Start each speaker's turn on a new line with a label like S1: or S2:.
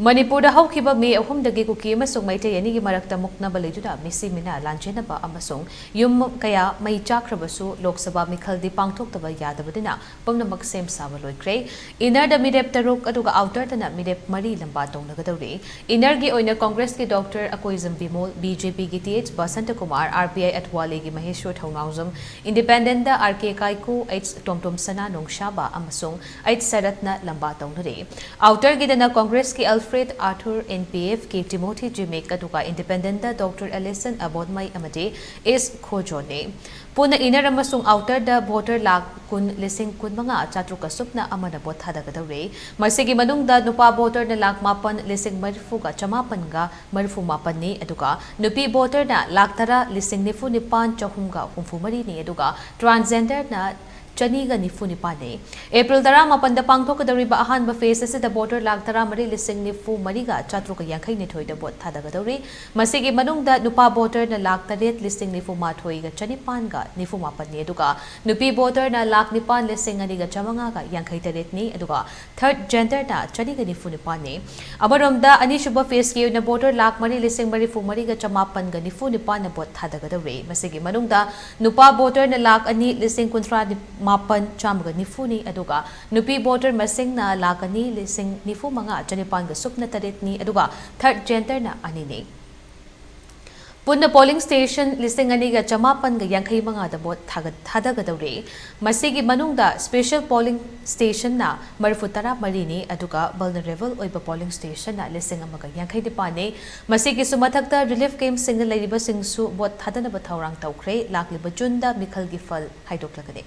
S1: Manipur haukiba me ahumdagi kuki amasung maitei ani gi marakta muknaba leiduna misi mina lanjenaba amasung yum kaya mai chakrabasu Lok Sabha mikhaldi pangthoktaba yadabadina pumnamak sem saba loikre inner da midep taruk aduga outer dana midep mari lamba tongnagadawri inner gi oina Congress ki Dr. Akoizam Bimol BJP gi TH Basanta Kumar RPI Atwale gi Maheshwar Thaunawzam Independent da RK Kaiku H Tomtom Sana Nong Shaba amasung H Saratna lamba tongnare outer gi dana Congress ki Alfred Arthur NPF ke Timothy Jimek aduga Independent da Dr. Alison Abodmai amade is Khojone Puna inner amasung outer da voter lak kun lising kun mga chatruka supna amana bot hadagadawre masigi manung da nupa voter na lak mapan lising marifu ga chamapan ga marifu mapan ni aduga nupi voter na lak tara lising nifu nipan chahunga humfu mari ni aduga transgender na Chaniga nifu nipane. April tara mapanda pangthok kadawriba ahanba phase asida voter lak tara mari lising nifu mariga chatruka yankai nithoi da bot thadagadawri masigi manungda nupa voter na lak taret lising nifu mathoi ga chanipan ga nifu mapan ni aduga nupi voter na lak nipan lising ani ga chamanga ga yankai taret ni aduga third gender na chaniga nifu nipane amaromda ani shuba phase ki na voter lak mari lising mari fu mari ga chamapan ga nifu nipan na bot thadagadawri masigi manungda nupa voter na lak ani lising kuntra mapan chamaga nifu ni aduga nupi voter masing na lakani lising nifu mga chanipan ga supna taret ni aduga third gender na ani ni Punna polling station listing ani ga chamapan ga yankai mga da bot thadagadawre masigi manungda special polling station na marfutara marini aduga vulnerable oiba polling station na listing amaga yankai dipane masigi sumathakta relief camp single ladiba singsu bot thadana ba thawrang tawkhre lakliba junda mikhal gi fal haidoklagade